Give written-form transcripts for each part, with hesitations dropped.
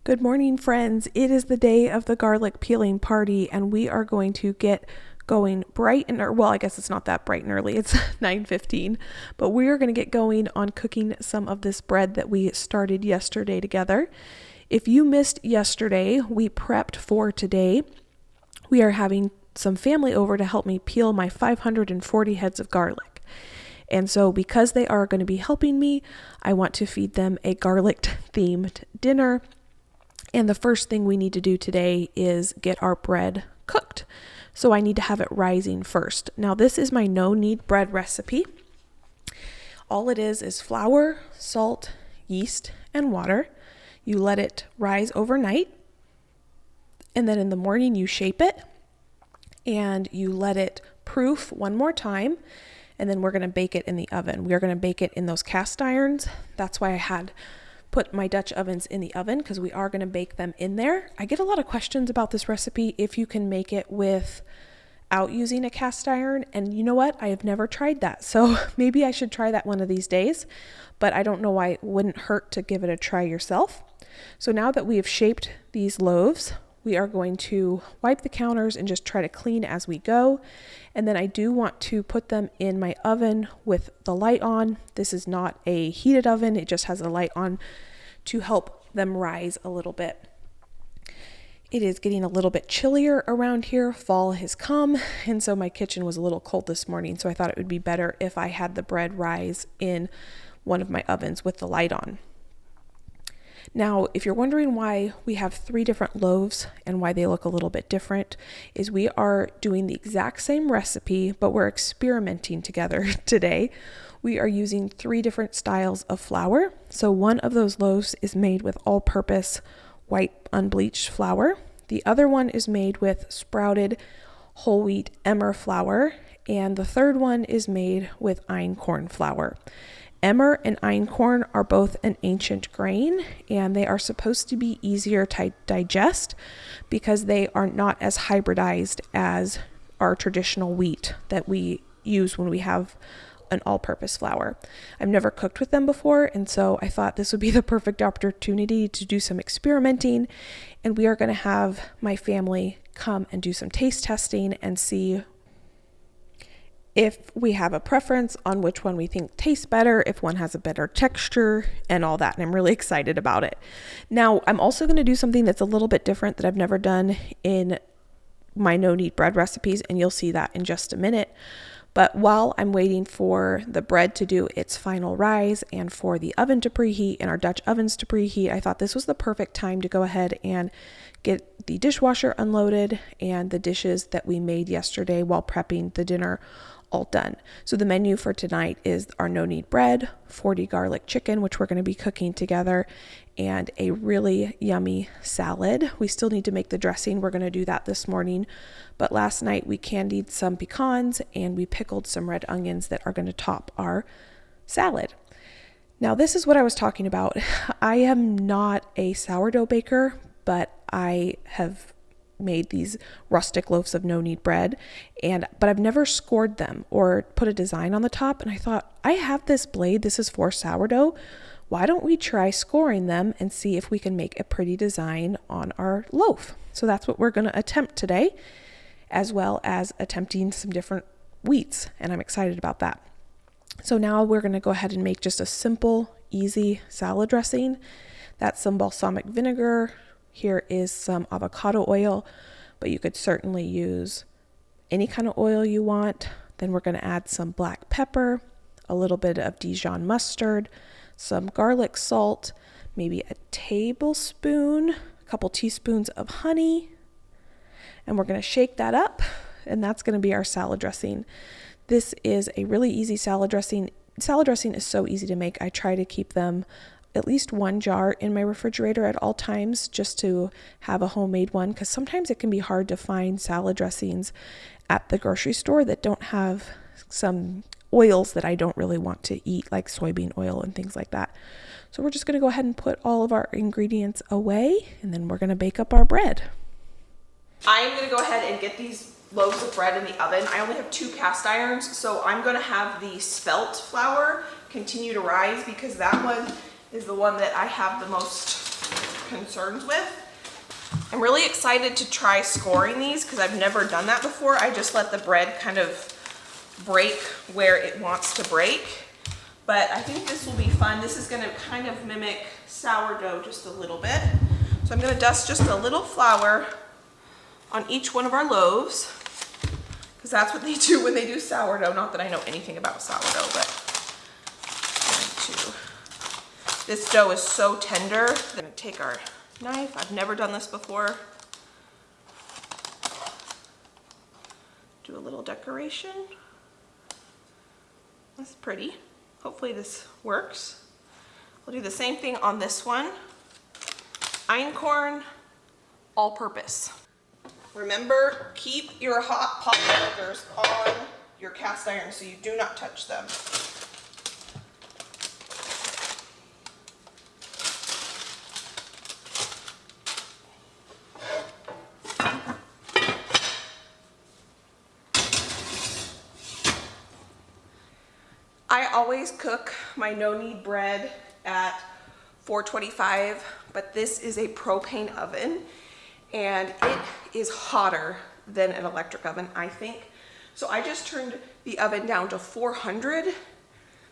Good morning, friends. It is the day of the garlic peeling party, and we are going to get going bright and well, I guess it's not that bright and early. It's 9:15, but we are going to get going on cooking some of this bread that we started yesterday together. If you missed yesterday, we prepped for today. We are having some family over to help me peel my 540 heads of garlic. And so because they are going to be helping me, I want to feed them a garlic-themed dinner. And the first thing we need to do today is get our bread cooked. So I need to have it rising first. Now this is my no-knead bread recipe. All it is flour, salt, yeast, and water. You let it rise overnight. And then in the morning you shape it. And you let it proof one more time. And then we're going to bake it in the oven. We're going to bake it in those cast irons. That's why I had put my Dutch ovens in the oven, because we are going to bake them in there. I get a lot of questions about this recipe if you can make it without using a cast iron, and you know what? I have never tried that, so maybe I should try that one of these days, but I don't know why it wouldn't hurt to give it a try yourself. So now that we have shaped these loaves, we are going to wipe the counters and just try to clean as we go. And then I do want to put them in my oven with the light on. This is not a heated oven. It just has a light on to help them rise a little bit. It is getting a little bit chillier around here. Fall has come, and so my kitchen was a little cold this morning, so I thought it would be better if I had the bread rise in one of my ovens with the light on. Now, if you're wondering why we have 3 different loaves and why they look a little bit different, is we are doing the exact same recipe, but we're experimenting together today. We are using 3 different styles of flour. So one of those loaves is made with all-purpose white unbleached flour. The other one is made with sprouted whole wheat emmer flour. And the third one is made with einkorn flour. Emmer and einkorn are both an ancient grain, and they are supposed to be easier to digest because they are not as hybridized as our traditional wheat that we use when we have an all-purpose flour. I've never cooked with them before, and so I thought this would be the perfect opportunity to do some experimenting, and we are going to have my family come and do some taste testing and see if we have a preference on which one we think tastes better, if one has a better texture, and all that. And I'm really excited about it. Now, I'm also going to do something that's a little bit different that I've never done in my no-knead bread recipes, and you'll see that in just a minute. But while I'm waiting for the bread to do its final rise and for the oven to preheat and our Dutch ovens to preheat, I thought this was the perfect time to go ahead and get the dishwasher unloaded and the dishes that we made yesterday while prepping the dinner all done. So the menu for tonight is our no-knead bread, 40 garlic chicken, which we're going to be cooking together, and a really yummy salad. We still need to make the dressing. We're going to do that this morning. But last night we candied some pecans and we pickled some red onions that are going to top our salad. Now this is what I was talking about. I am not a sourdough baker, but I have made these rustic loaves of no-knead bread, but I've never scored them or put a design on the top. And I thought, I have this blade, this is for sourdough. Why don't we try scoring them and see if we can make a pretty design on our loaf? So that's what we're going to attempt today, as well as attempting some different wheats, and I'm excited about that. So now we're going to go ahead and make just a simple, easy salad dressing. That's some balsamic vinegar. Here is some avocado oil, but you could certainly use any kind of oil you want. Then we're going to add some black pepper, a little bit of Dijon mustard, some garlic salt, maybe a tablespoon, a couple teaspoons of honey, and we're going to shake that up, and that's going to be our salad dressing. This is a really easy salad dressing. Salad dressing is so easy to make. I try to keep them at least 1 jar in my refrigerator at all times just to have a homemade one, because sometimes it can be hard to find salad dressings at the grocery store that don't have some oils that I don't really want to eat, like soybean oil and things like that. So we're just going to go ahead and put all of our ingredients away, and then we're going to bake up our bread. I am going to go ahead and get these loaves of bread in the oven. I only have 2 cast irons, so I'm going to have the spelt flour continue to rise because that one is the one that I have the most concerns with. I'm really excited to try scoring these because I've never done that before. I just let the bread kind of break where it wants to break. But I think this will be fun. This is gonna kind of mimic sourdough just a little bit. So I'm gonna dust just a little flour on each one of our loaves, because that's what they do when they do sourdough. Not that I know anything about sourdough, but this dough is so tender. I'm gonna take our knife. I've never done this before. Do a little decoration. That's pretty. Hopefully this works. We'll do the same thing on this one. Einkorn, all-purpose. Remember, keep your hot pot holders on your cast iron so you do not touch them. I always cook my no-knead bread at 425, but this is a propane oven and it is hotter than an electric oven, I think. So I just turned the oven down to 400.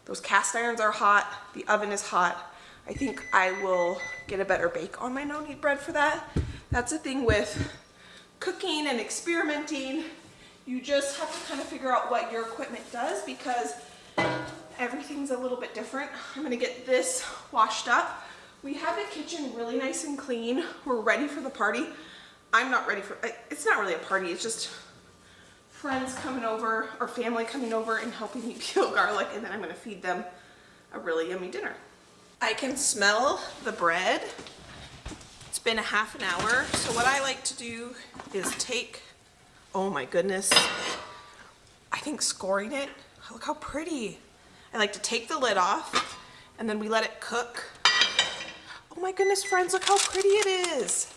Those cast irons are hot, the oven is hot. I think I will get a better bake on my no-knead bread for that. That's the thing with cooking and experimenting. You just have to kind of figure out what your equipment does because everything's a little bit different. I'm gonna get this washed up. We have the kitchen really nice and clean. We're ready for the party. I'm not ready for, it's not really a party, it's just friends coming over or family coming over and helping me peel garlic, and then I'm gonna feed them a really yummy dinner. I can smell the bread. It's been a half an hour. So what I like to do is take, oh my goodness, I think scoring it, look how pretty. I like to take the lid off and then we let it cook. Oh my goodness, friends, look how pretty it is.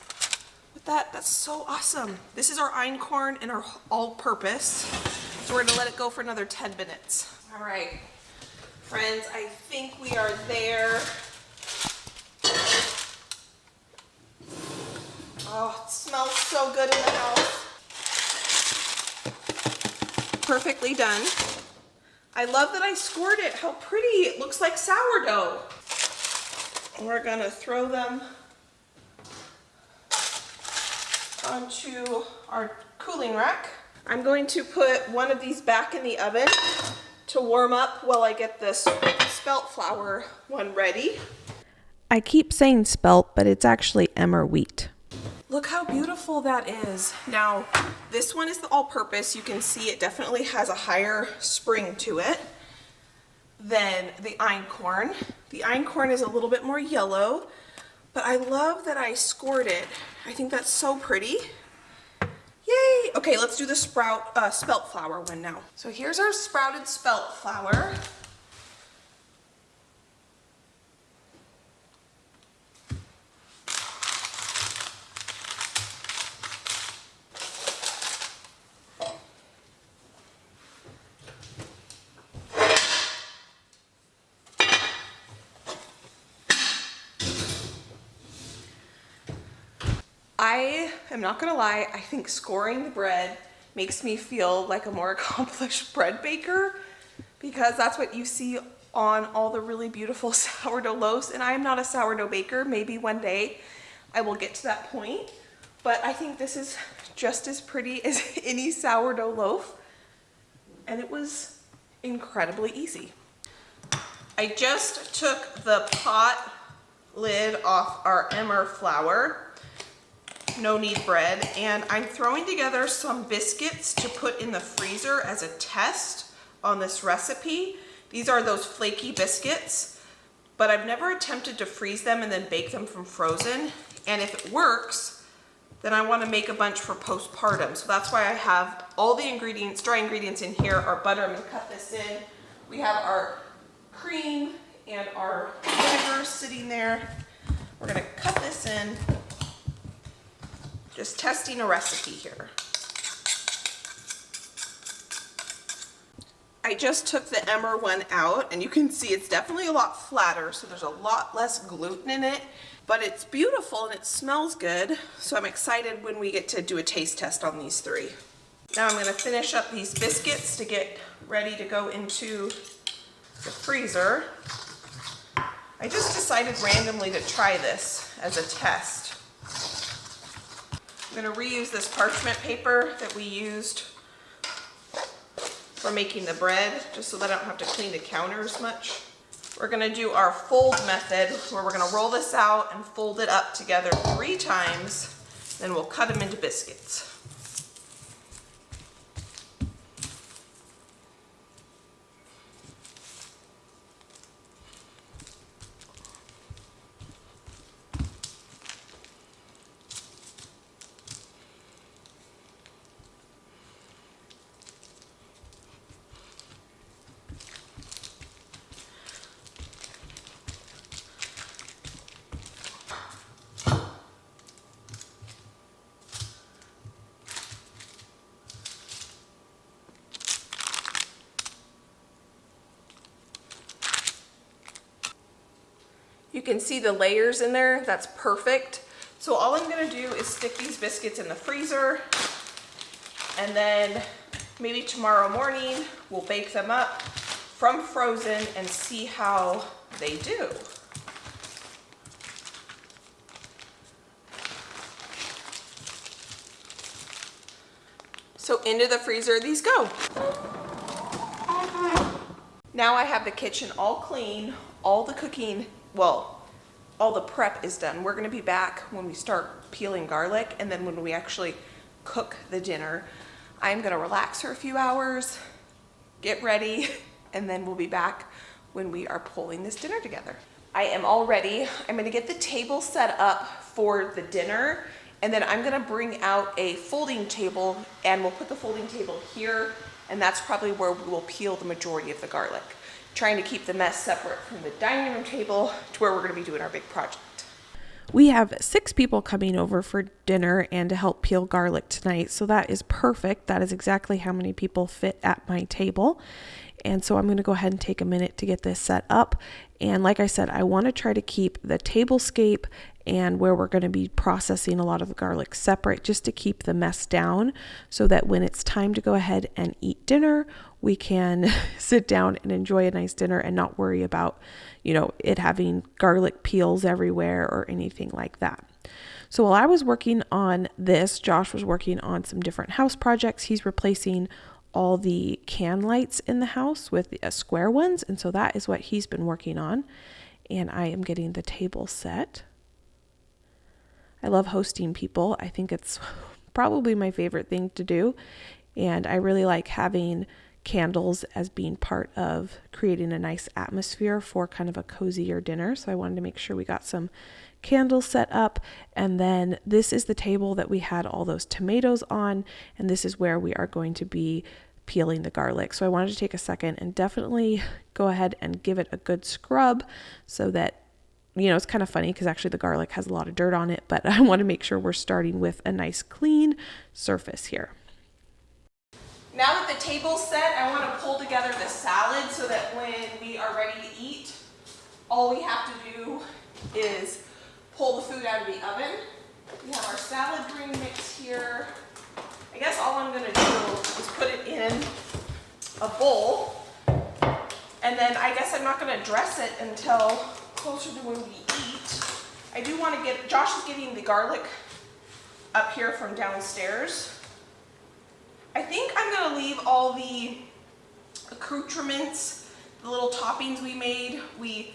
With that, that's so awesome. This is our einkorn and our all-purpose. So we're gonna let it go for another 10 minutes. All right, friends, I think we are there. Oh, it smells so good in the house. Perfectly done. I love that I scored it. How pretty. It looks like sourdough. We're gonna throw them onto our cooling rack. I'm going to put one of these back in the oven to warm up while I get this spelt flour one ready. I keep saying spelt, but it's actually emmer wheat. Look how beautiful that is. Now, this one is the all-purpose. You can see it definitely has a higher spring to it than the einkorn. The einkorn is a little bit more yellow, but I love that I scored it. I think that's so pretty. Yay! Okay, let's do the spelt flour one now. So here's our sprouted spelt flour. I am not gonna lie, I think scoring the bread makes me feel like a more accomplished bread baker because that's what you see on all the really beautiful sourdough loaves. And I am not a sourdough baker. Maybe one day I will get to that point, but I think this is just as pretty as any sourdough loaf. And it was incredibly easy. I just took the pot lid off our emmer flour, no-knead bread, and I'm throwing together some biscuits to put in the freezer as a test on this recipe. These are those flaky biscuits, but I've never attempted to freeze them and then bake them from frozen. And if it works, then I want to make a bunch for postpartum. So that's why I have all the ingredients, dry ingredients in here. Our butter, I'm going to cut this in. We have our cream and our vinegar sitting there. We're going to cut this in. Just testing a recipe here. I just took the emmer one out and you can see it's definitely a lot flatter, so there's a lot less gluten in it. But it's beautiful and it smells good, so I'm excited when we get to do a taste test on these 3. Now I'm going to finish up these biscuits to get ready to go into the freezer. I just decided randomly to try this as a test. I'm going to reuse this parchment paper that we used for making the bread, just so that I don't have to clean the counter as much. We're going to do our fold method, where we're going to roll this out and fold it up together 3 times, then we'll cut them into biscuits. You can see the layers in there, that's perfect. So all I'm gonna do is stick these biscuits in the freezer, and then maybe tomorrow morning we'll bake them up from frozen and see how they do. So into the freezer these go. Now I have the kitchen all clean, all the cooking, well, all the prep is done. We're gonna be back when we start peeling garlic, and then when we actually cook the dinner. I'm gonna relax for a few hours, get ready, and then we'll be back when we are pulling this dinner together. I am all ready. I'm gonna get the table set up for the dinner, and then I'm gonna bring out a folding table, and we'll put the folding table here, and that's probably where we will peel the majority of the garlic. Trying to keep the mess separate from the dining room table to where we're gonna be doing our big project. We have 6 people coming over for dinner and to help peel garlic tonight, so that is perfect. That is exactly how many people fit at my table. And so I'm going to go ahead and take a minute to get this set up. And like I said, I want to try to keep the tablescape and where we're going to be processing a lot of the garlic separate, just to keep the mess down, so that when it's time to go ahead and eat dinner, we can sit down and enjoy a nice dinner and not worry about, you know, it having garlic peels everywhere or anything like that. So while I was working on this, Josh was working on some different house projects. He's replacing all the can lights in the house with square ones, and so that is what he's been working on. And I am getting the table set. I love hosting people. I think it's probably my favorite thing to do, and I really like having candles as being part of creating a nice atmosphere for kind of a cozier dinner. So I wanted to make sure we got some candles set up. And then this is the table that we had all those tomatoes on, and this is where we are going to be peeling the garlic. So I wanted to take a second and definitely go ahead and give it a good scrub, so that, you know, it's kind of funny because actually the garlic has a lot of dirt on it, but I want to make sure we're starting with a nice clean surface here. Now that the table's set, I want to pull together the salad so that when we are ready to eat, all we have to do is pull the food out of the oven. We have our salad green mix here. I guess all I'm going to do is put it in a bowl, and then I guess I'm not going to dress it until closer to when we eat. I do want to get, Josh is getting the garlic up here from downstairs. I think I'm going to leave all the accoutrements, the little toppings we made. We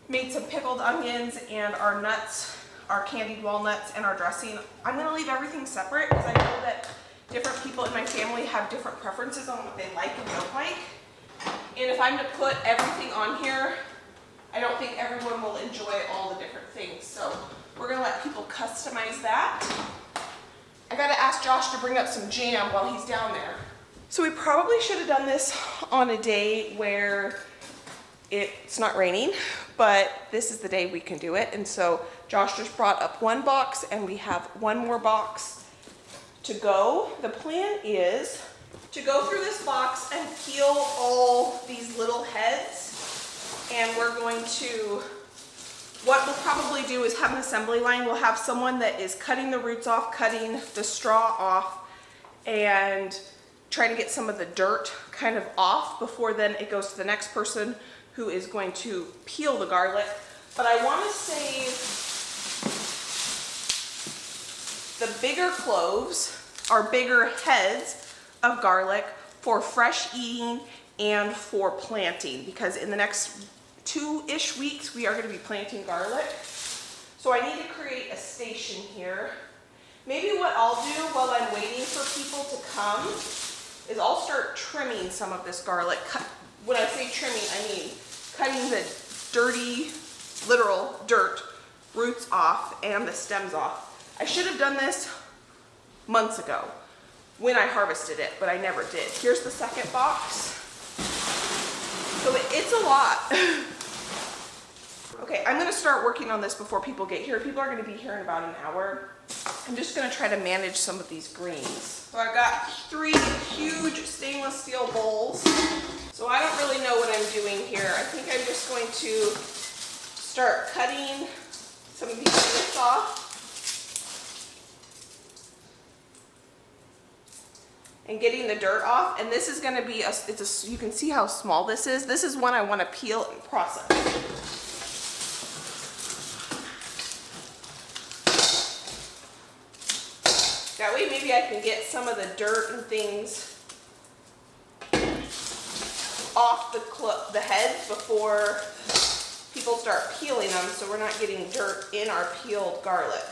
made some pickled onions and our nuts, our candied walnuts, and our dressing. I'm going to leave everything separate because I know that different people in my family have different preferences on what they like and don't like. And if I'm to put everything on here, I don't think everyone will enjoy all the different things. So we're going to let people customize that. I got to ask Josh to bring up some jam while he's down there. So we probably should have done this on a day where it's not raining, but this is the day we can do it. And so Josh just brought up 1 box, and we have 1 more box to go. The plan is to go through this box and peel all these little heads, and we're going to what we'll probably do is have an assembly line. We'll have someone that is cutting the roots off, cutting the straw off, and trying to get some of the dirt kind of off before then it goes to the next person who is going to peel the garlic. But I want to save the bigger cloves, or bigger heads of garlic, for fresh eating and for planting, because in the next 2-ish weeks we are going to be planting garlic. So I need to create a station here. Maybe what I'll do while I'm waiting for people to come is I'll start trimming some of this garlic. When I say trimming, I mean cutting the dirty, literal dirt, roots off and the stems off. I should have done this months ago when I harvested it, but I never did. Here's the second box. So it's a lot. Okay, I'm gonna start working on this before people get here. People are gonna be here in about an hour. I'm just gonna try to manage some of these greens. So I've got 3 huge stainless steel bowls. So I don't really know what I'm doing here. I think I'm just going to start cutting some of these bits off. And getting the dirt off, and this is going to be you can see how small this is. This is one I want to peel and process. That way maybe I can get some of the dirt and things off the heads before people start peeling them, so we're not getting dirt in our peeled garlic.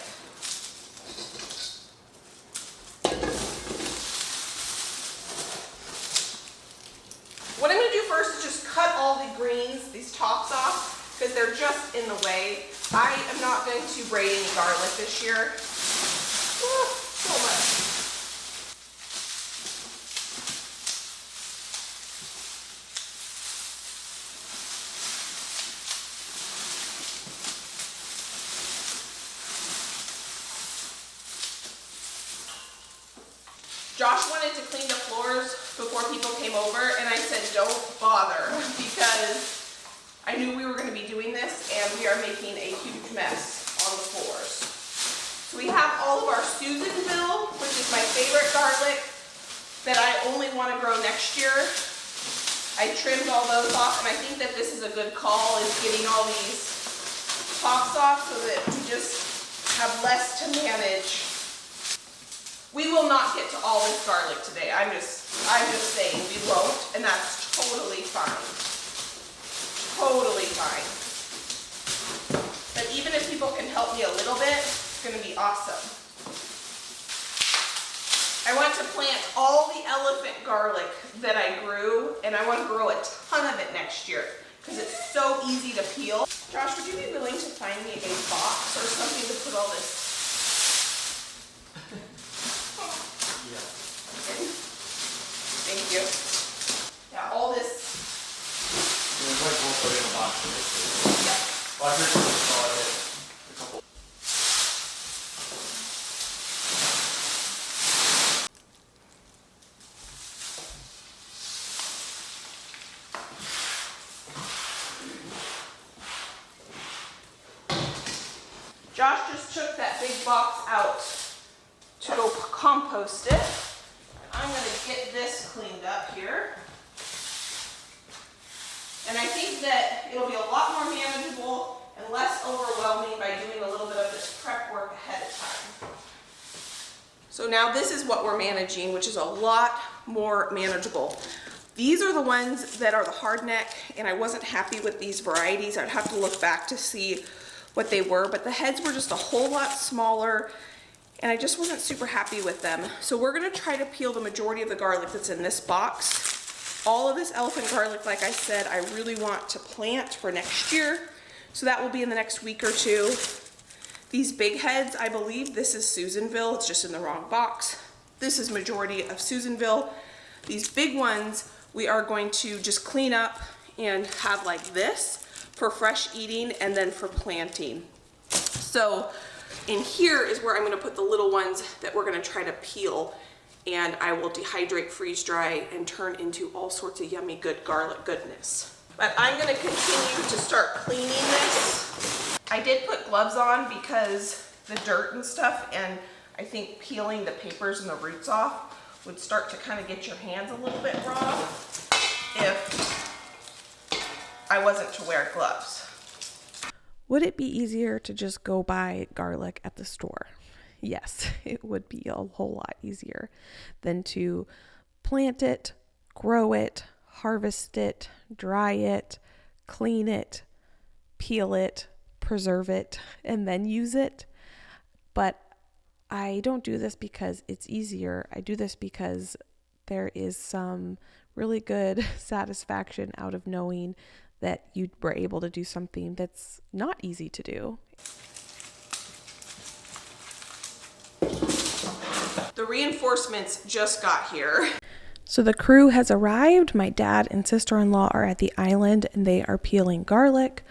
What I'm going to do first is just cut all the greens, these tops off, because they're just in the way. I am not going to braid any garlic this year. So much. Josh wanted to clean the floors before people came over, and I said, don't bother, because I knew we were going to be doing this, and we are making a huge mess on the floors. So we have all of our Susanville, which is my favorite garlic that I only want to grow next year. I trimmed all those off, and I think that this is a good call, is getting all these tops off so that we just have less to manage. We will not get to all this garlic today. I'm just saying we won't, and that's totally fine. Totally fine. But even if people can help me a little bit, it's going to be awesome. I want to plant all the elephant garlic that I grew, and I want to grow a ton of it next year because it's so easy to peel. Josh, would you be willing to find me a box or something to put all this? Thank you. Yeah, all this. You won't put it in a box. Yeah. Well, here's a couple. Josh just took that big box out to go compost it. I'm going to get this cleaned up here. And I think that it'll be a lot more manageable and less overwhelming by doing a little bit of this prep work ahead of time. So now this is what we're managing, which is a lot more manageable. These are the ones that are the hard neck, and I wasn't happy with these varieties. I'd have to look back to see what they were, but the heads were just a whole lot smaller, and I just wasn't super happy with them. So we're gonna try to peel the majority of the garlic that's in this box. All of this elephant garlic, like I said, I really want to plant for next year. So that will be in the next week or two. These big heads, I believe this is Susanville, it's just in the wrong box. This is majority of Susanville. These big ones, we are going to just clean up and have like this for fresh eating and then for planting. So in here is where I'm going to put the little ones that we're going to try to peel, and I will dehydrate, freeze dry, and turn into all sorts of yummy good garlic goodness. But I'm going to continue to start cleaning this. I did put gloves on because the dirt and stuff, and I think peeling the papers and the roots off would start to kind of get your hands a little bit raw if I wasn't to wear gloves. Would it be easier to just go buy garlic at the store? Yes, it would be a whole lot easier than to plant it, grow it, harvest it, dry it, clean it, peel it, preserve it, and then use it. But I don't do this because it's easier. I do this because there is some really good satisfaction out of knowing that you were able to do something that's not easy to do. The reinforcements just got here. So the crew has arrived. My dad and sister-in-law are at the island and they are peeling garlic.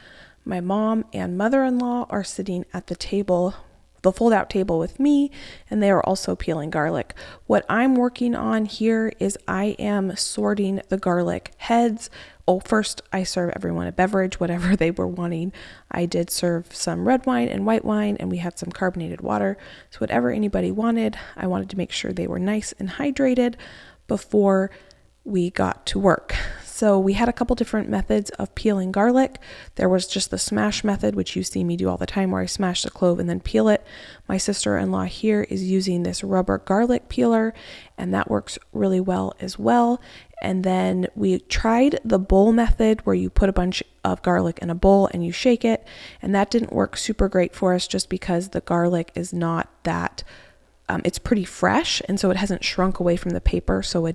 My mom and mother-in-law are sitting at the table, the fold-out table with me, and they are also peeling garlic. What I'm working on here is I am sorting the garlic heads. Oh, first I serve everyone a beverage, whatever they were wanting. I did serve some red wine and white wine, and we had some carbonated water. So whatever anybody wanted, I wanted to make sure they were nice and hydrated before we got to work. So we had a couple different methods of peeling garlic. There was just the smash method, which you see me do all the time, where I smash the clove and then peel it. My sister-in-law here is using this rubber garlic peeler, and that works really well as well. And then we tried the bowl method, where you put a bunch of garlic in a bowl and you shake it, and that didn't work super great for us just because the garlic is not that it's pretty fresh, and so it hasn't shrunk away from the paper, so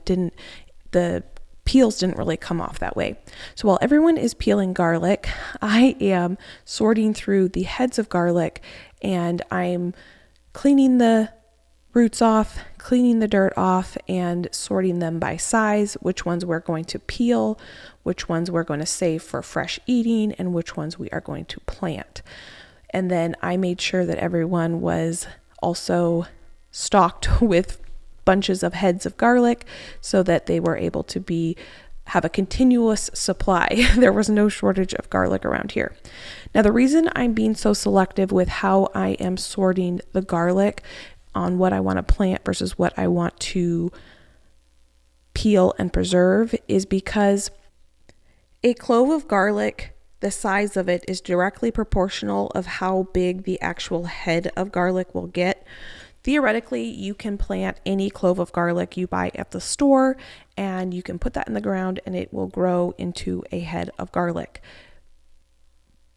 the peels didn't really come off that way. So while everyone is peeling garlic, I am sorting through the heads of garlic, and I'm cleaning the roots off, cleaning the dirt off, and sorting them by size, which ones we're going to peel, which ones we're going to save for fresh eating, and which ones we are going to plant. And then I made sure that everyone was also stocked with bunches of heads of garlic so that they were able to have a continuous supply. There was no shortage of garlic around here. Now, the reason I'm being so selective with how I am sorting the garlic on what I want to plant versus what I want to peel and preserve is because a clove of garlic, the size of it is directly proportional of how big the actual head of garlic will get. Theoretically, you can plant any clove of garlic you buy at the store, and you can put that in the ground and it will grow into a head of garlic.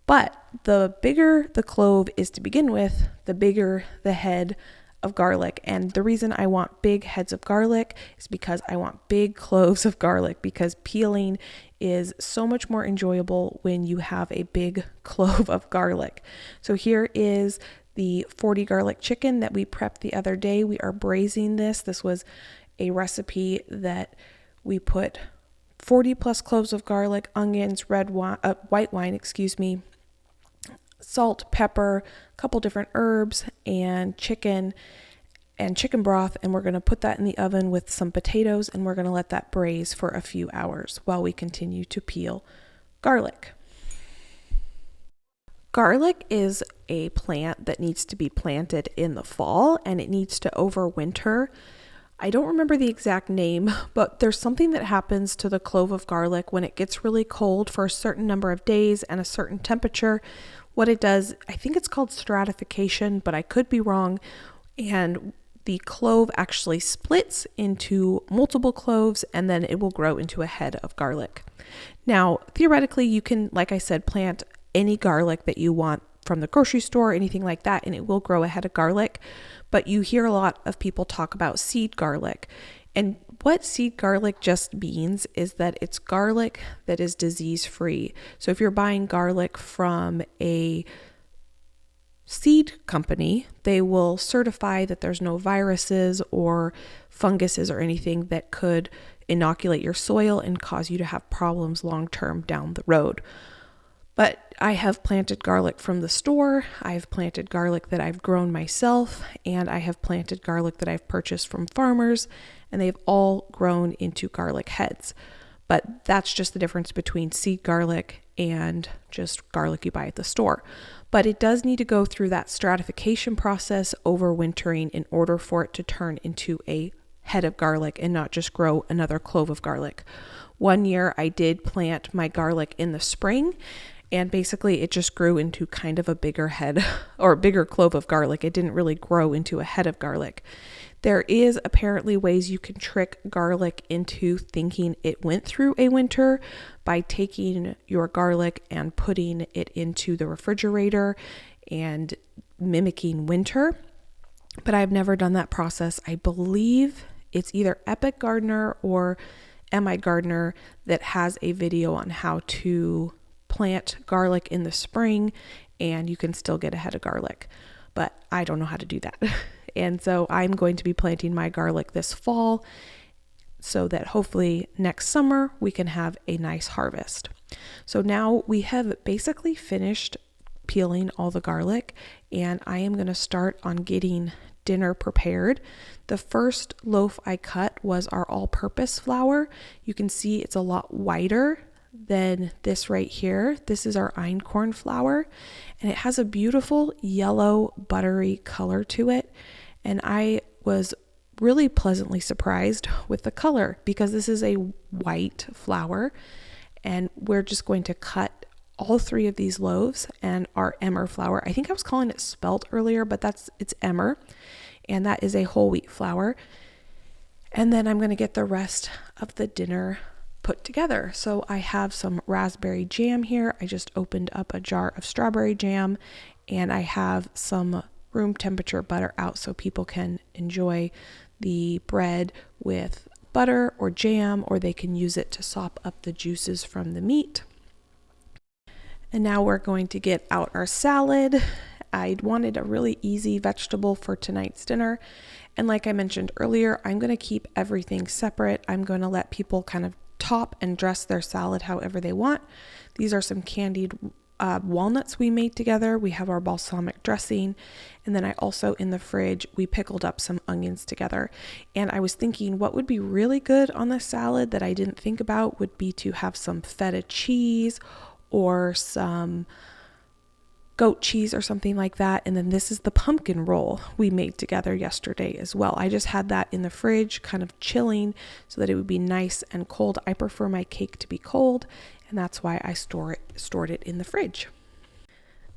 But the bigger the clove is to begin with, the bigger the head of garlic. And the reason I want big heads of garlic is because I want big cloves of garlic, because peeling is so much more enjoyable when you have a big clove of garlic. So here is the 40 garlic chicken that we prepped the other day. We are braising this. This was a recipe that we put 40 plus cloves of garlic, onions, white wine, salt, pepper, a couple different herbs, and chicken broth. And we're going to put that in the oven with some potatoes, and we're going to let that braise for a few hours while we continue to peel garlic. Garlic is a plant that needs to be planted in the fall, and it needs to overwinter. I don't remember the exact name, but there's something that happens to the clove of garlic when it gets really cold for a certain number of days and a certain temperature. What it does, I think it's called stratification, but I could be wrong. And the clove actually splits into multiple cloves, and then it will grow into a head of garlic. Now, theoretically, you can, like I said, plant any garlic that you want from the grocery store, anything like that, and it will grow a head of garlic. But you hear a lot of people talk about seed garlic. And what seed garlic just means is that it's garlic that is disease-free. So if you're buying garlic from a seed company, they will certify that there's no viruses or funguses or anything that could inoculate your soil and cause you to have problems long-term down the road. But I have planted garlic from the store, I've planted garlic that I've grown myself, and I have planted garlic that I've purchased from farmers, and they've all grown into garlic heads. But that's just the difference between seed garlic and just garlic you buy at the store. But it does need to go through that stratification process overwintering in order for it to turn into a head of garlic and not just grow another clove of garlic. One year I did plant my garlic in the spring, and basically it just grew into kind of a bigger head or a bigger clove of garlic. It didn't really grow into a head of garlic. There is apparently ways you can trick garlic into thinking it went through a winter by taking your garlic and putting it into the refrigerator and mimicking winter. But I've never done that process. I believe it's either Epic Gardener or MI Gardener that has a video on how to plant garlic in the spring and you can still get a head of garlic. But I don't know how to do that. And so I'm going to be planting my garlic this fall so that hopefully next summer we can have a nice harvest. So now we have basically finished peeling all the garlic, and I am going to start on getting dinner prepared. The first loaf I cut was our all-purpose flour. You can see it's a lot whiter than this right here. This is our einkorn flour, and it has a beautiful yellow buttery color to it. And I was really pleasantly surprised with the color because this is a white flour, and we're just going to cut all three of these loaves and our emmer flour. I think I was calling it spelt earlier, but it's emmer, and that is a whole wheat flour. And then I'm going to get the rest of the dinner put together. So I have some raspberry jam here. I just opened up a jar of strawberry jam, and I have some room temperature butter out so people can enjoy the bread with butter or jam, or they can use it to sop up the juices from the meat. And now we're going to get out our salad. I wanted a really easy vegetable for tonight's dinner. And like I mentioned earlier, I'm going to keep everything separate. I'm going to let people kind of top and dress their salad however they want. These are some candied walnuts we made together. We have our balsamic dressing, and then I also in the fridge we pickled up some onions together. And I was thinking what would be really good on the salad that I didn't think about would be to have some feta cheese or some goat cheese or something like that. And then this is the pumpkin roll we made together yesterday as well. I just had that in the fridge kind of chilling so that it would be nice and cold. I prefer my cake to be cold, and that's why I stored it in the fridge.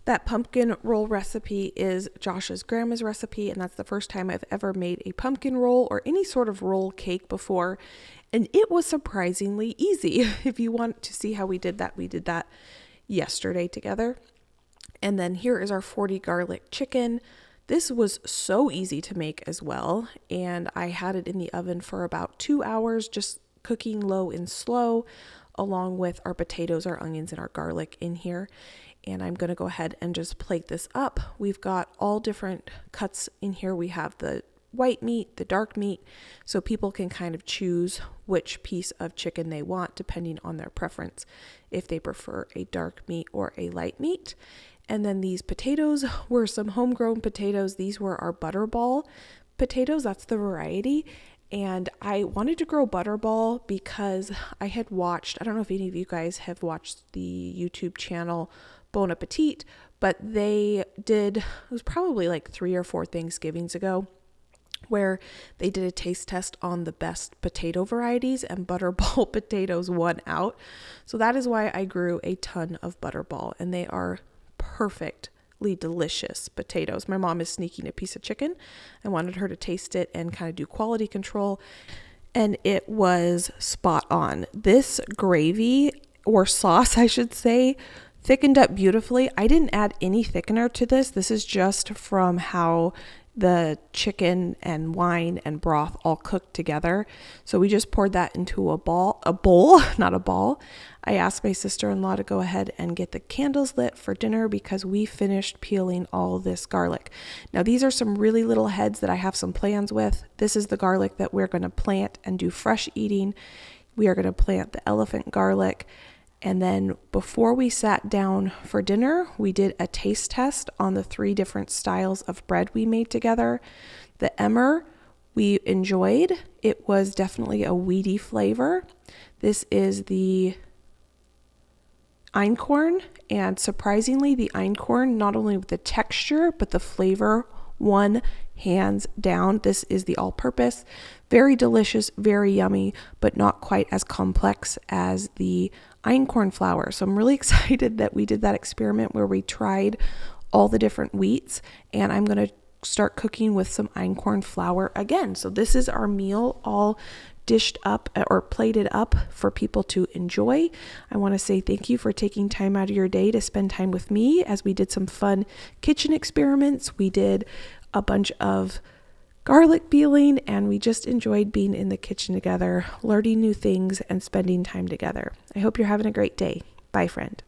That pumpkin roll recipe is Josh's grandma's recipe, and that's the first time I've ever made a pumpkin roll or any sort of roll cake before, and it was surprisingly easy. If you want to see how we did that yesterday together. And then here is our 40 garlic chicken. This was so easy to make as well, and I had it in the oven for about 2 hours, just cooking low and slow, along with our potatoes, our onions, and our garlic in here. And I'm going to go ahead and just plate this up. We've got all different cuts in here. We have the white meat, the dark meat, so people can kind of choose which piece of chicken they want depending on their preference, if they prefer a dark meat or a light meat. And then these potatoes were some homegrown potatoes. These were our butterball potatoes. That's the variety. And I wanted to grow butterball because I had watched, I don't know if any of you guys have watched the YouTube channel Bon Appetit, but they did, it was probably like 3 or 4 Thanksgivings ago, where they did a taste test on the best potato varieties, and butterball potatoes won out. So that is why I grew a ton of butterball, and they are perfectly delicious potatoes. My mom is sneaking a piece of chicken. I wanted her to taste it and kind of do quality control, and it was spot on. This gravy, or sauce I should say, thickened up beautifully. I didn't add any thickener to this. This is just from how the chicken and wine and broth all cooked together. So we just poured that into a bowl, not a ball. I asked my sister-in-law to go ahead and get the candles lit for dinner because we finished peeling all this garlic. Now these are some really little heads that I have some plans with. This is the garlic that we're going to plant and do fresh eating. We are going to plant the elephant garlic. And then before we sat down for dinner, we did a taste test on the 3 different styles of bread we made together. The emmer, we enjoyed. It was definitely a weedy flavor. This is the einkorn, and surprisingly, the einkorn, not only with the texture, but the flavor, won hands down. This is the all-purpose. Very delicious, very yummy, but not quite as complex as the einkorn flour. So I'm really excited that we did that experiment where we tried all the different wheats, and I'm going to start cooking with some einkorn flour again. So this is our meal all dished up or plated up for people to enjoy. I want to say thank you for taking time out of your day to spend time with me as we did some fun kitchen experiments. We did a bunch of garlic peeling, and we just enjoyed being in the kitchen together, learning new things and spending time together. I hope you're having a great day. Bye, friend.